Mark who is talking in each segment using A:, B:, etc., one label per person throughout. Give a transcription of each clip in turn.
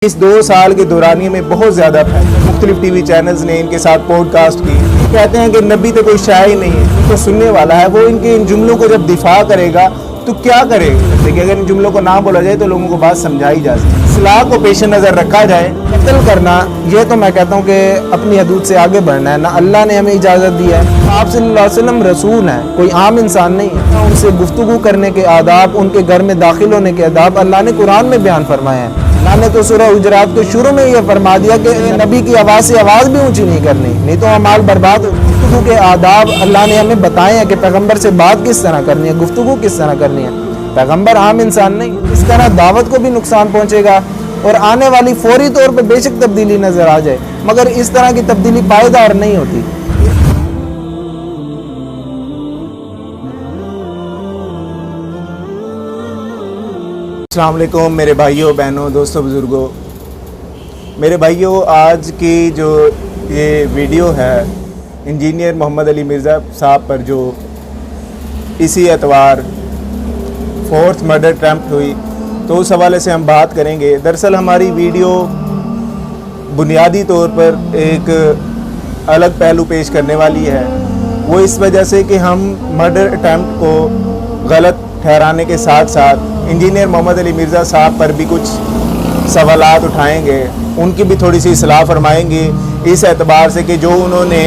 A: اس 2 سال کے دورانیے میں بہت زیادہ مختلف ٹی وی چینلز نے ان کے ساتھ پوڈ کاسٹ کی. کہتے ہیں کہ نبی تو کوئی شاعر ہی نہیں ہے، تو سننے والا ہے وہ ان جملوں کو جب دفاع کرے گا تو کیا کرے گا. دیکھیں اگر ان جملوں کو نہ بولا جائے تو لوگوں کو بات سمجھائی جا سکتی. اصلاح کو پیش نظر رکھا جائے. قتل کرنا یہ تو میں کہتا ہوں کہ اپنی حدود سے آگے بڑھنا ہے، نہ اللہ نے ہمیں اجازت دی ہے. آپ صلی اللہ علیہ وسلم رسول ہیں، کوئی عام انسان نہیں ہے. ان سے گفتگو کرنے کے آداب، ان کے گھر میں داخل ہونے کے آداب اللہ نے قرآن میں بیان فرمائے ہیں. اللہ نے تو سورہ حجرات کے شروع میں یہ فرما دیا کہ نبی کی آواز سے آواز بھی اونچی نہیں کرنی، نہیں تو اعمال برباد ہو. گفتگو کے آداب اللہ نے ہمیں بتائے ہیں کہ پیغمبر سے بات کس طرح کرنی ہے، گفتگو کس طرح کرنی ہے. پیغمبر عام انسان نہیں. اس طرح دعوت کو بھی نقصان پہنچے گا اور آنے والی فوری طور پہ بے شک تبدیلی نظر آ جائے، مگر اس طرح کی تبدیلی پائیدار نہیں ہوتی. السلام علیکم میرے بھائیوں، بہنوں، دوستوں، بزرگوں. میرے بھائیوں، آج کی جو یہ ویڈیو ہے انجینئر محمد علی مرزا صاحب پر جو اسی اتوار 4th مرڈر اٹیمپٹ ہوئی، تو اس حوالے سے ہم بات کریں گے. دراصل ہماری ویڈیو بنیادی طور پر ایک الگ پہلو پیش کرنے والی ہے. وہ اس وجہ سے کہ ہم مرڈر اٹیمپٹ کو غلط ٹھہرانے کے ساتھ ساتھ انجینئر محمد علی مرزا صاحب پر بھی کچھ سوالات اٹھائیں گے، ان کی بھی تھوڑی سی اصلاح فرمائیں گے. اس اعتبار سے کہ جو انہوں نے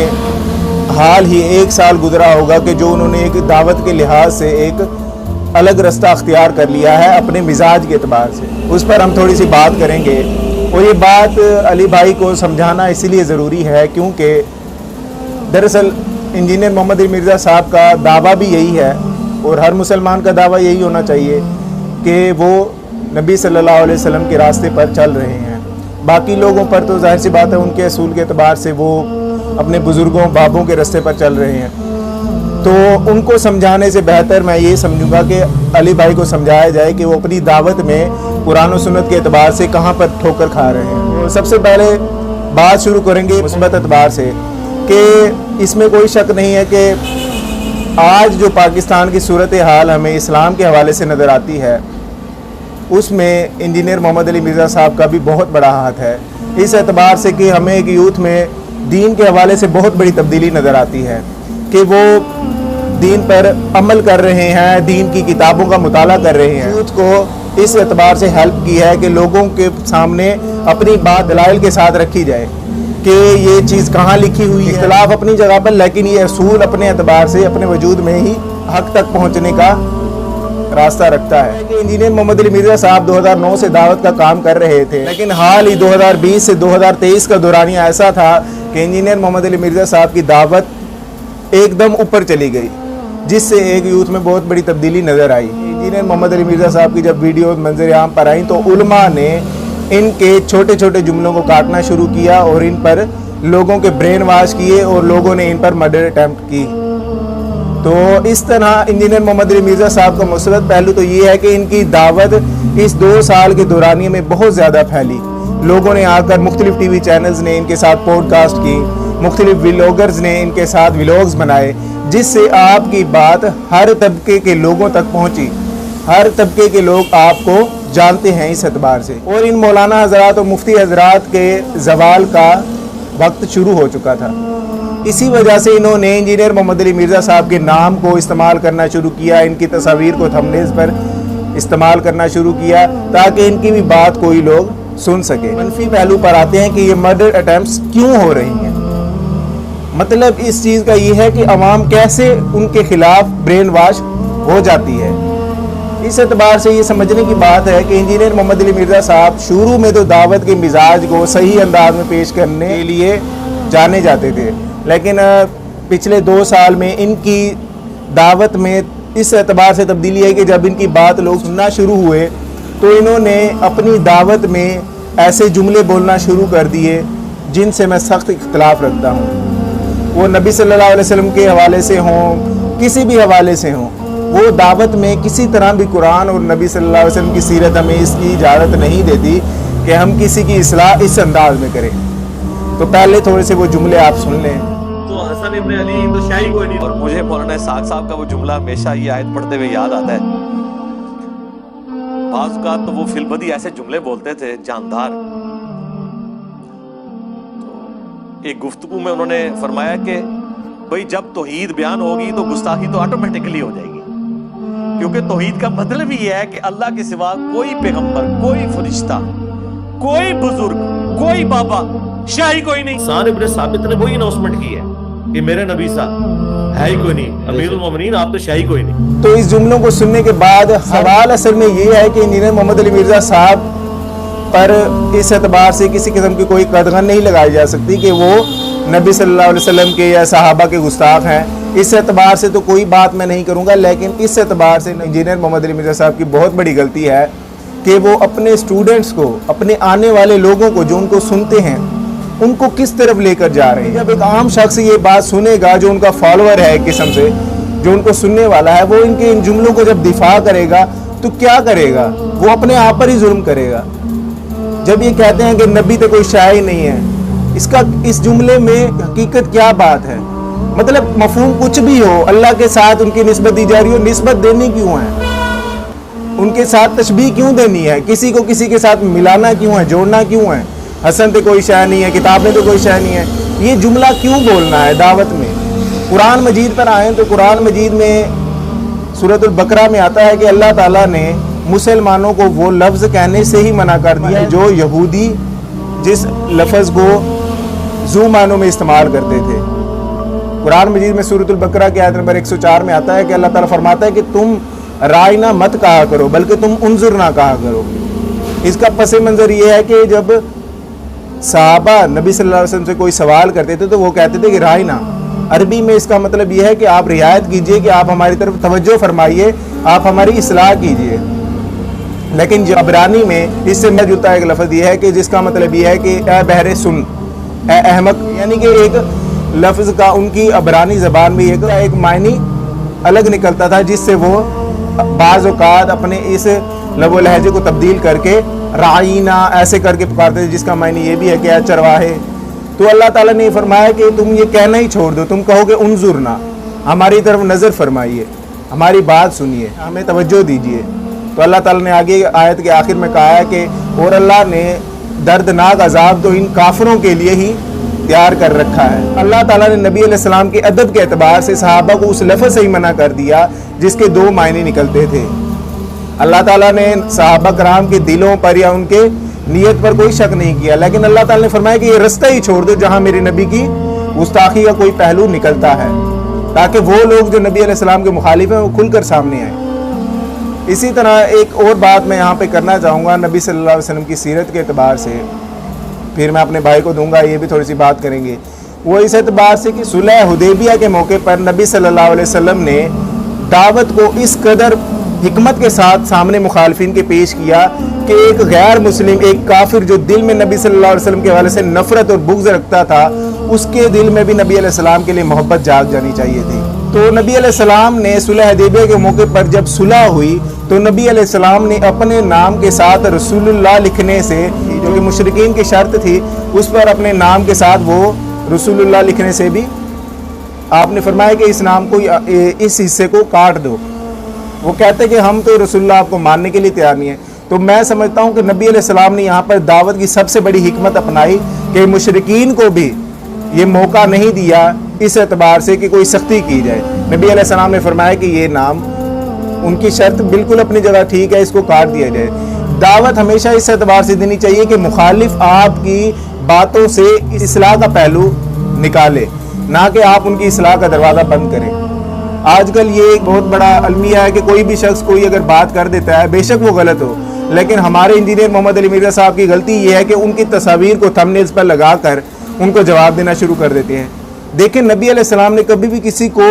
A: حال ہی 1 سال گزرا ہوگا کہ جو انہوں نے ایک دعوت کے لحاظ سے ایک الگ رستہ اختیار کر لیا ہے اپنے مزاج کے اعتبار سے، اس پر ہم تھوڑی سی بات کریں گے. اور یہ بات علی بھائی کو سمجھانا اسی لیے ضروری ہے کیونکہ دراصل انجینئر محمد علی مرزا صاحب کا دعویٰ بھی یہی ہے، اور ہر مسلمان کا دعویٰ یہی ہونا چاہیے کہ وہ نبی صلی اللہ علیہ وسلم کے راستے پر چل رہے ہیں. باقی لوگوں پر تو ظاہر سی بات ہے ان کے اصول کے اعتبار سے وہ اپنے بزرگوں بابوں کے راستے پر چل رہے ہیں. تو ان کو سمجھانے سے بہتر میں یہ سمجھوں گا کہ علی بھائی کو سمجھایا جائے کہ وہ اپنی دعوت میں قرآن و سنت کے اعتبار سے کہاں پر ٹھوکر کھا رہے ہیں. تو سب سے پہلے بات شروع کریں گے مثبت اعتبار سے کہ اس میں کوئی شک نہیں ہے کہ آج جو پاکستان کی صورتحال ہمیں اسلام کے حوالے سے نظر آتی ہے اس میں انجینئر محمد علی مرزا صاحب کا بھی بہت بڑا ہاتھ ہے. اس اعتبار سے کہ ہمیں ایک یوتھ میں دین کے حوالے سے بہت بڑی تبدیلی نظر آتی ہے کہ وہ دین پر عمل کر رہے ہیں، دین کی کتابوں کا مطالعہ کر رہے ہیں. یوتھ کو اس اعتبار سے ہیلپ کی ہے کہ لوگوں کے سامنے اپنی بات دلائل کے ساتھ رکھی جائے کہ یہ چیز کہاں لکھی ہوئی ہے. اختلاف اپنی جگہ پر، لیکن یہ اصول اپنے اعتبار سے اپنے وجود میں ہی حق تک پہنچنے کا راستہ رکھتا ہے. کہ انجینئر محمد علی مرزا صاحب 2009 سے دعوت کا کام کر رہے تھے، لیکن حال ہی 2020 سے 2023 کا دورانیہ ایسا تھا کہ انجینئر محمد علی مرزا صاحب کی دعوت ایک دم اوپر چلی گئی، جس سے ایک یوتھ میں بہت بڑی تبدیلی نظر آئی. انجینئر محمد علی مرزا صاحب کی جب ویڈیو منظر عام پر آئیں تو علماء نے ان کے چھوٹے چھوٹے جملوں کو کاٹنا شروع کیا اور ان پر لوگوں کے برین واش کیے اور لوگوں نے ان پر مرڈر اٹیمپٹ کی. تو اس طرح انجینئر محمد علی مرزا صاحب کا مثبت پہلو تو یہ ہے کہ ان کی دعوت اس 2 سال کے دورانیے میں بہت زیادہ پھیلی. لوگوں نے آ کر مختلف ٹی وی چینلز نے ان کے ساتھ پوڈ کاسٹ کی، مختلف ویلوگرز نے ان کے ساتھ ویلوگز بنائے، جس سے آپ کی بات ہر طبقے کے لوگوں تک پہنچی. ہر طبقے کے لوگ آپ کو جانتے ہیں اس اعتبار سے. اور ان مولانا حضرات اور مفتی حضرات کے زوال کا وقت شروع ہو چکا تھا. اسی وجہ سے انہوں نے انجینئر محمد علی مرزا صاحب کے نام کو استعمال کرنا شروع کیا، ان کی تصاویر کو تھمبنیلز پر استعمال کرنا شروع کیا تاکہ ان کی بھی بات کوئی لوگ سن سکے. منفی پہلو پر آتے ہیں کہ یہ مرڈر اٹیمپٹس کیوں ہو رہی ہیں. مطلب اس چیز کا یہ ہے کہ عوام کیسے ان کے خلاف برین واش ہو جاتی ہے. اس اعتبار سے یہ سمجھنے کی بات ہے کہ انجینئر محمد علی مرزا صاحب شروع میں تو دعوت کے مزاج کو صحیح انداز میں پیش کرنے کے لیے جانے جاتے تھے، لیکن پچھلے 2 سال میں ان کی دعوت میں اس اعتبار سے تبدیلی ہے کہ جب ان کی بات لوگ سننا شروع ہوئے تو انہوں نے اپنی دعوت میں ایسے جملے بولنا شروع کر دیے جن سے میں سخت اختلاف رکھتا ہوں. وہ نبی صلی اللہ علیہ وسلم کے حوالے سے ہوں، کسی بھی حوالے سے ہوں، وہ دعوت میں کسی طرح بھی قرآن اور نبی صلی اللہ علیہ وسلم کی سیرت ہمیں اس کی اجازت نہیں دیتی کہ ہم کسی کی اصلاح اس انداز میں کریں. تو پہلے تھوڑے سے وہ جملے آپ سن لیں.
B: تو حسن ابن علی تو شاہی کوئی نہیں. اور مجھے مولانا اسحاق صاحب کا وہ جملہ ہمیشہ یہ آیت پڑھتے ہوئے یاد آتا ہے، بعض اوقات تو وہ فی البدی ایسے جملے بولتے تھے جاندار. ایک گفتگو میں انہوں نے فرمایا کہ بھئی جب توحید بیان ہوگی تو گستاخی تو آٹومیٹکلی ہو جائے گی، کیونکہ توحید کا مطلب ہی ہے کہ اللہ کے سوا کوئی پیغمبر، کوئی فرشتہ، کوئی بزرگ، کوئی بابا، شاہی کوئی نہیں. حسان ابن ثابت نے وہی اناؤنسمنٹ کی ہے کہ میرے نبی صاحب ہے ہی کوئی نہیں، امیر المومنین آپ تو شاہی کوئی نہیں.
A: تو اس جملوں کو سننے کے بعد سوال اصل میں یہ ہے کہ انجینئر محمد علی مرزا صاحب پر اس اعتبار سے کسی قسم کی کوئی قدغن نہیں لگائی جا سکتی کہ وہ نبی صلی اللہ علیہ وسلم کے یا صحابہ کے گستاخ ہیں. اس اعتبار سے تو کوئی بات میں نہیں کروں گا، لیکن اس اعتبار سے انجینئر محمد علی مرزا صاحب کی بہت بڑی غلطی ہے کہ وہ اپنے اسٹوڈنٹس کو، اپنے آنے والے لوگوں کو جو ان کو سنتے ہیں، ان کو کس طرف لے کر جا رہے ہیں. جب ایک عام شخص یہ بات سنے گا جو ان کا فالوور ہے ایک قسم سے، جو ان کو سننے والا ہے، وہ ان کے ان جملوں کو جب دفاع کرے گا تو کیا کرے گا؟ وہ اپنے آپ پر ہی ظلم کرے گا. جب یہ کہتے ہیں کہ نبی تو کوئی شاعر نہیں ہے، اس جملے میں حقیقت کیا بات ہے؟ مطلب مفہوم کچھ بھی ہو، اللہ کے ساتھ ان کی نسبت دی جا رہی ہو، نسبت دینی کیوں ہے؟ ان کے ساتھ تشبیہ کیوں دینی ہے؟ کسی کو کسی کے ساتھ ملانا کیوں ہے؟ جوڑنا کیوں ہے؟ حسن تو کوئی شے نہیں ہے، کتابیں تو کوئی شے نہیں ہے، یہ جملہ کیوں بولنا ہے دعوت میں؟ قرآن مجید پر آئیں تو قرآن مجید میں سورۃ البقرہ میں آتا ہے کہ اللہ تعالیٰ نے مسلمانوں کو وہ لفظ کہنے سے ہی منع کر دیا جو یہودی جس لفظ کو ذو معنوں میں استعمال کرتے تھے. قرآن مجید میں سورۃ البقرہ کی آیت نمبر 104 میں آتا ہے کہ اللہ تعالیٰ فرماتا ہے کہ تم رائنا مت کہا کرو بلکہ تم انظرنا کہا کرو. اس کا پس منظر یہ ہے کہ جب صحابہ نبی صلی اللہ علیہ وسلم سے کوئی سوال کرتے تھے تو وہ کہتے تھے کہ رائنا. عربی میں اس کا مطلب یہ ہے کہ آپ رعایت کیجئے، کہ آپ ہماری طرف توجہ فرمائیے، آپ ہماری اصلاح کیجئے. لیکن جو عبرانی میں اس سے مل جلتا ایک لفظ یہ ہے کہ جس کا مطلب یہ ہے کہ اے بہر سن، اے احمق، یعنی کہ ایک لفظ کا ان کی عبرانی زبان میں ایک معنی الگ نکلتا تھا، جس سے وہ بعض اوقات اپنے اس لب و لہجے کو تبدیل کر کے رعینا ایسے کر کے پکارتے تھے، جس کا معنی یہ بھی ہے کہ اے چرواہے. تو اللہ تعالیٰ نے فرمایا کہ تم یہ کہنا ہی چھوڑ دو، تم کہو کہ انظرنا، ہماری طرف نظر فرمائیے، ہماری بات سنیے، ہمیں توجہ دیجیے. تو اللہ تعالیٰ نے آگے آیت کے آخر میں کہا ہے کہ اور اللہ نے دردناک عذاب تو ان کافروں کے لیے ہی تیار کر رکھا ہے. اللہ تعالیٰ نے نبی علیہ السلام کے ادب کے اعتبار سے صحابہ کو اس لفظ سے ہی منع کر دیا جس کے دو معنی نکلتے تھے. اللہ تعالیٰ نے صحابہ کرام کے دلوں پر یا ان کے نیت پر کوئی شک نہیں کیا، لیکن اللہ تعالیٰ نے فرمایا کہ یہ رستہ ہی چھوڑ دو جہاں میرے نبی کی گستاخی کا کوئی پہلو نکلتا ہے، تاکہ وہ لوگ جو نبی علیہ السلام کے مخالف ہیں وہ کھل کر سامنے آئیں. اسی طرح ایک اور بات میں یہاں پہ کرنا چاہوں گا نبی صلی اللہ علیہ وسلم کی سیرت کے اعتبار سے، پھر میں اپنے بھائی کو دوں گا، یہ بھی تھوڑی سی بات کریں گے. وہ اس اعتبار سے کہ صلح حدیبیہ کے موقع پر نبی صلی اللہ علیہ وسلم نے دعوت کو اس قدر حکمت کے ساتھ سامنے مخالفین کے پیش کیا کہ ایک غیر مسلم، ایک کافر جو دل میں نبی صلی اللہ علیہ وسلم کے حوالے سے نفرت اور بغض رکھتا تھا، اس کے دل میں بھی نبی علیہ السلام کے لیے محبت جاگ جانی چاہیے تھی. تو نبی علیہ السلام نے صلح حدیبیہ کے موقع پر جب صلح ہوئی تو نبی علیہ السلام نے اپنے نام کے ساتھ رسول اللہ لکھنے سے، جو کہ مشرکین کی شرط تھی، اس پر اپنے نام کے ساتھ وہ رسول اللہ لکھنے سے بھی آپ نے فرمایا کہ اس نام کو، اس حصے کو کاٹ دو. وہ کہتے کہ ہم تو رسول اللہ آپ کو ماننے کے لیے تیار نہیں ہیں. تو میں سمجھتا ہوں کہ نبی علیہ السلام نے یہاں پر دعوت کی سب سے بڑی حکمت اپنائی کہ مشرکین کو بھی یہ موقع نہیں دیا اس اعتبار سے کہ کوئی سختی کی جائے. نبی علیہ السلام نے فرمایا کہ یہ نام، ان کی شرط بالکل اپنی جگہ ٹھیک ہے، اس کو کاٹ دیا جائے. دعوت ہمیشہ اس اعتبار سے دینی چاہیے کہ مخالف آپ کی باتوں سے اصلاح کا پہلو نکالے، نہ کہ آپ ان کی اصلاح کا دروازہ بند کریں. آج کل یہ ایک بہت بڑا المیہ ہے کہ کوئی بھی شخص کوئی اگر بات کر دیتا ہے، بے شک وہ غلط ہو، لیکن ہمارے انجینئر محمد علی مرزا صاحب کی غلطی یہ ہے کہ ان کی تصاویر کو تھمبنیلز پر لگا کر ان کو جواب دینا شروع کر دیتے ہیں. دیکھیں نبی علیہ السلام نے کبھی بھی کسی کو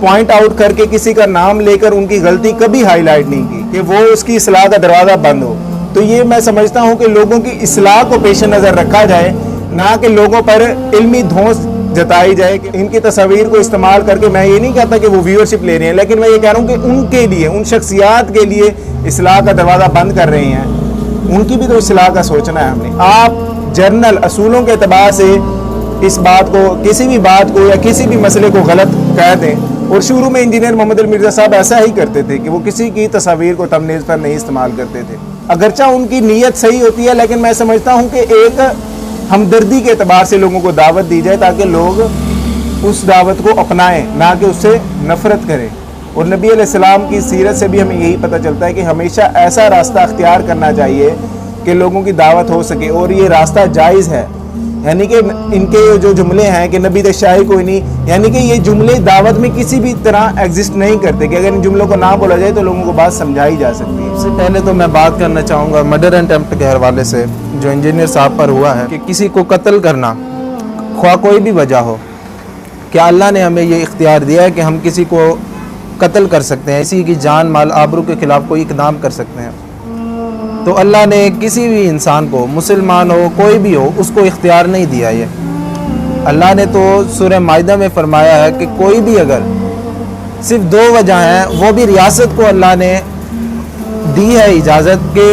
A: پوائنٹ آؤٹ کر کے کسی کا نام لے کر ان کی غلطی کبھی ہائی لائٹ نہیں کی کہ وہ اس کی اصلاح کا دروازہ بند ہو. تو یہ میں سمجھتا ہوں کہ لوگوں کی اصلاح کو پیش نظر رکھا جائے، نہ کہ لوگوں پر علمی دھونس جتائی جائے کہ ان کی تصاویر کو استعمال کر کے. میں یہ نہیں کہتا کہ وہ ویورشپ لے رہے ہیں، لیکن میں یہ کہہ رہا ہوں کہ ان کے لیے، ان شخصیات کے لیے اصلاح کا دروازہ بند کر رہے ہیں. ان کی بھی تو اصلاح کا سوچنا ہے ہم نے. آپ جنرل اصولوں کے اعتبار سے اس بات کو، کسی بھی بات کو یا کسی بھی مسئلے کو غلط کہہ دیں. اور شروع میں انجینئر محمد علی مرزا صاحب ایسا ہی کرتے تھے کہ وہ کسی کی تصاویر کو تھمبنیل پر نہیں استعمال کرتے تھے. اگرچہ ان کی نیت صحیح ہوتی ہے، لیکن میں سمجھتا ہوں کہ ایک ہمدردی کے اعتبار سے لوگوں کو دعوت دی جائے تاکہ لوگ اس دعوت کو اپنائیں، نہ کہ اس سے نفرت کریں۔ اور نبی علیہ السلام کی سیرت سے بھی ہمیں یہی پتہ چلتا ہے کہ ہمیشہ ایسا راستہ اختیار کرنا چاہیے کہ لوگوں کی دعوت ہو سکے، اور یہ راستہ جائز ہے۔ یعنی کہ ان کے جو جملے ہیں کہ نبی تے شاہی کوئی نہیں، یعنی کہ یہ جملے دعوت میں کسی بھی طرح ایگزسٹ نہیں کرتے کہ اگر ان جملوں کو نہ بولا جائے تو لوگوں کو بات سمجھائی جا سکتی ہے۔
C: سب سے پہلے تو میں بات کرنا چاہوں گا مرڈر اٹیمپٹ کے حوالے سے جو انجینئر صاحب پر ہوا ہے کہ کسی کو قتل کرنا، خواہ کوئی بھی وجہ ہو، کیا اللہ نے ہمیں یہ اختیار دیا ہے کہ ہم کسی کو قتل کر سکتے ہیں، کسی کی جان مال آبرو کے خلاف کوئی اقدام کر سکتے ہیں؟ تو اللہ نے کسی بھی انسان کو، مسلمان ہو کوئی بھی ہو، اس کو اختیار نہیں دیا۔ یہ اللہ نے تو سورہ مائدہ میں فرمایا ہے کہ کوئی بھی اگر صرف 2 وجہ ہیں، وہ بھی ریاست کو اللہ نے دی ہے اجازت کہ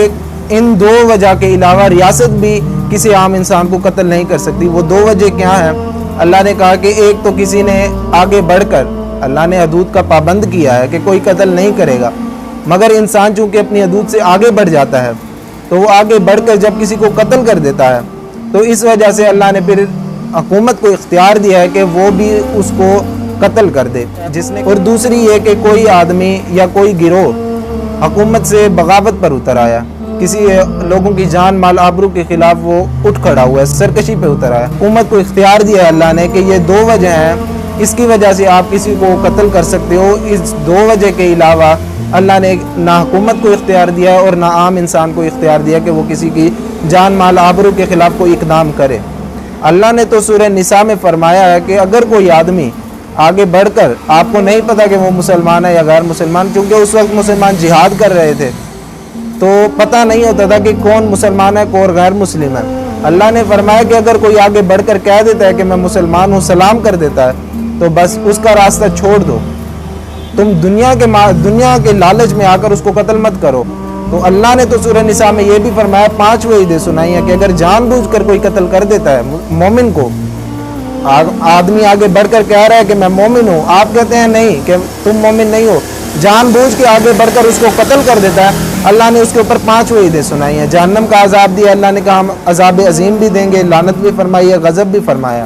C: ان 2 وجہ کے علاوہ ریاست بھی کسی عام انسان کو قتل نہیں کر سکتی۔ وہ 2 وجہ کیا ہیں؟ اللہ نے کہا کہ ایک تو کسی نے آگے بڑھ کر، اللہ نے حدود کا پابند کیا ہے کہ کوئی قتل نہیں کرے گا، مگر انسان چونکہ اپنی حدود سے آگے بڑھ جاتا ہے تو وہ آگے بڑھ کر جب کسی کو قتل کر دیتا ہے تو اس وجہ سے اللہ نے پھر حکومت کو اختیار دیا ہے کہ وہ بھی اس کو قتل کر دے جس نے۔ اور دوسری یہ کہ کوئی آدمی یا کوئی گروہ حکومت سے بغاوت پر اتر آیا، کسی لوگوں کی جان مال آبرو کے خلاف وہ اٹھ کھڑا ہوا ہے، سرکشی پہ اتر آیا، حکومت کو اختیار دیا ہے اللہ نے کہ یہ 2 وجہ ہیں، اس کی وجہ سے آپ کسی کو قتل کر سکتے ہو۔ اس 2 وجہ کے علاوہ اللہ نے نہ حکومت کو اختیار دیا ہے اور نہ عام انسان کو اختیار دیا کہ وہ کسی کی جان مال آبرو کے خلاف کوئی اقدام کرے۔ اللہ نے تو سورہ نساء میں فرمایا ہے کہ اگر کوئی آدمی آگے بڑھ کر، آپ کو نہیں پتا کہ وہ مسلمان ہے یا غیر مسلمان، کیونکہ اس وقت مسلمان جہاد کر رہے تھے تو پتہ نہیں ہوتا تھا کہ کون مسلمان ہے کون غیر مسلم ہے۔ اللہ نے فرمایا کہ اگر کوئی آگے بڑھ کر کہہ دیتا ہے کہ میں مسلمان ہوں، سلام کر دیتا ہے، تو بس اس کا راستہ چھوڑ دو، تم دنیا کے لالچ میں آ کر اس کو قتل مت کرو۔ تو اللہ نے تو سورہ نساء میں یہ بھی فرمایا، 5 وعیدیں سنائی ہیں کہ اگر جان بوجھ کر کوئی قتل کر دیتا ہے مومن کو، آدمی آگے بڑھ کر کہہ رہا ہے کہ میں مومن ہوں، آپ کہتے ہیں نہیں کہ تم مومن نہیں ہو، جان بوجھ کے آگے بڑھ کر اس کو قتل کر دیتا ہے، اللہ نے اس کے اوپر 5 وعیدیں سنائی ہیں۔ جہنم کا عذاب دیا، اللہ نے کہا ہم عذاب عظیم بھی دیں گے، لعنت بھی فرمائی ہے، غضب بھی فرمایا۔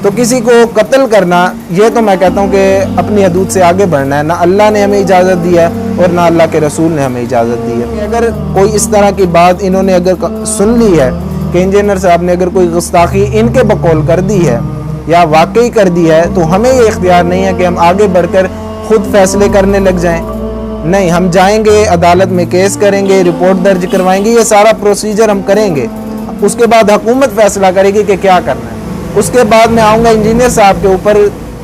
C: تو کسی کو قتل کرنا، یہ تو میں کہتا ہوں کہ اپنی حدود سے آگے بڑھنا ہے، نہ اللہ نے ہمیں اجازت دی ہے اور نہ اللہ کے رسول نے ہمیں اجازت دی ہے۔ اگر کوئی اس طرح کی بات انہوں نے اگر سن لی ہے کہ انجینئر صاحب نے اگر کوئی گستاخی ان کے بقول کر دی ہے یا واقعی کر دی ہے، تو ہمیں یہ اختیار نہیں ہے کہ ہم آگے بڑھ کر خود فیصلے کرنے لگ جائیں۔ نہیں، ہم جائیں گے عدالت میں کیس کریں گے، رپورٹ درج کروائیں گے، یہ سارا پروسیجر ہم کریں گے، اس کے بعد حکومت فیصلہ کرے گی کہ کیا کرنا ہے۔ اس کے بعد میں آؤں گا انجینئر صاحب کے اوپر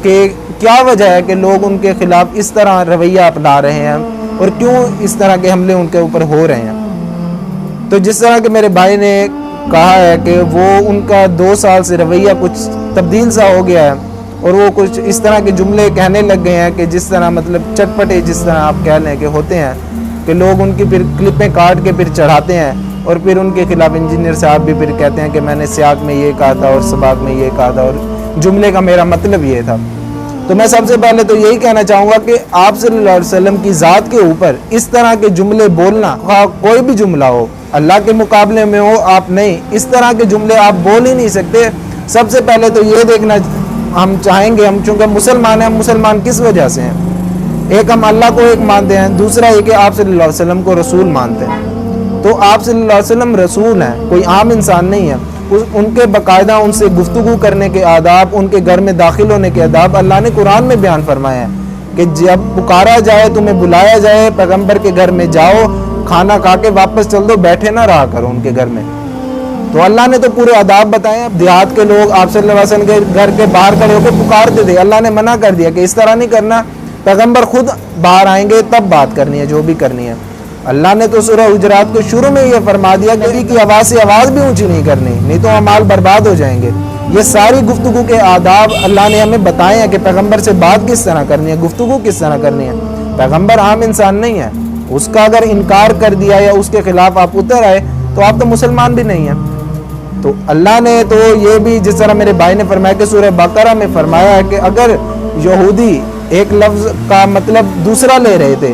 C: کہ کیا وجہ ہے کہ لوگ ان کے خلاف اس طرح رویہ اپنا رہے ہیں اور کیوں اس طرح کے حملے ان کے اوپر ہو رہے ہیں۔ تو جس طرح کہ میرے بھائی نے کہا ہے کہ وہ ان کا 2 سال سے رویہ کچھ تبدیل سا ہو گیا ہے اور وہ کچھ اس طرح کے جملے کہنے لگ گئے ہیں کہ جس طرح مطلب چٹپٹے جس طرح آپ کہہ لیں کہ ہوتے ہیں کہ لوگ ان کی پھر کلپیں کاٹ کے پھر چڑھاتے ہیں اور پھر ان کے خلاف انجینئر صاحب بھی پھر کہتے ہیں کہ میں نے سیاق میں یہ کہا تھا اور سباق میں یہ کہا تھا اور جملے کا میرا مطلب یہ تھا۔ تو میں سب سے پہلے تو یہی کہنا چاہوں گا کہ آپ صلی اللہ علیہ وسلم کی ذات کے اوپر اس طرح کے جملے بولنا، کوئی بھی جملہ ہو، اللہ کے مقابلے میں ہو، آپ نہیں، اس طرح کے جملے آپ بول ہی نہیں سکتے۔ سب سے پہلے تو یہ دیکھنا ہم چاہیں گے، ہم چونکہ مسلمان ہیں، ہم مسلمان کس وجہ سے ہیں؟ ایک ہم اللہ کو ایک مانتے ہیں، دوسرا یہ کہ آپ صلی اللہ علیہ وسلم کو رسول مانتے ہیں۔ تو آپ صلی اللہ علیہ وسلم رسول ہیں، کوئی عام انسان نہیں ہے۔ ان کے باقاعدہ ان سے گفتگو کرنے کے آداب، ان کے گھر میں داخل ہونے کے آداب اللہ نے قرآن میں بیان فرمایا ہے کہ جب پکارا جائے، تمہیں بلایا جائے، پیغمبر کے گھر میں جاؤ، کھانا کھا کے واپس چل دو، بیٹھے نہ رہا کرو ان کے گھر میں۔ تو اللہ نے تو پورے آداب بتائے ہیں۔ دیہات کے لوگ آپ صلی اللہ علیہ وسلم کے گھر کے باہر کھڑے ہو کے پکارتے تھے، اللہ نے منع کر دیا کہ اس طرح نہیں کرنا، پیغمبر خود باہر آئیں گے تب بات کرنی ہے جو بھی کرنی ہے۔ اللہ نے تو سورہ حجرات کو شروع میں یہ فرما دیا کہ نبی کی آواز سے آواز بھی اونچی نہیں کرنی، نہیں تو اعمال برباد ہو جائیں گے۔ یہ ساری گفتگو کے آداب اللہ نے ہمیں بتائے ہیں کہ پیغمبر سے بات کس طرح کرنی ہے، گفتگو کس طرح کرنی ہے۔ پیغمبر عام انسان نہیں ہے، اس کا اگر انکار کر دیا یا اس کے خلاف آپ اتر آئے تو آپ تو مسلمان بھی نہیں ہیں۔ تو اللہ نے تو یہ بھی جس طرح میرے بھائی نے فرمایا کہ سورہ بقرہ میں فرمایا ہے کہ اگر یہودی ایک لفظ کا مطلب دوسرا لے رہے تھے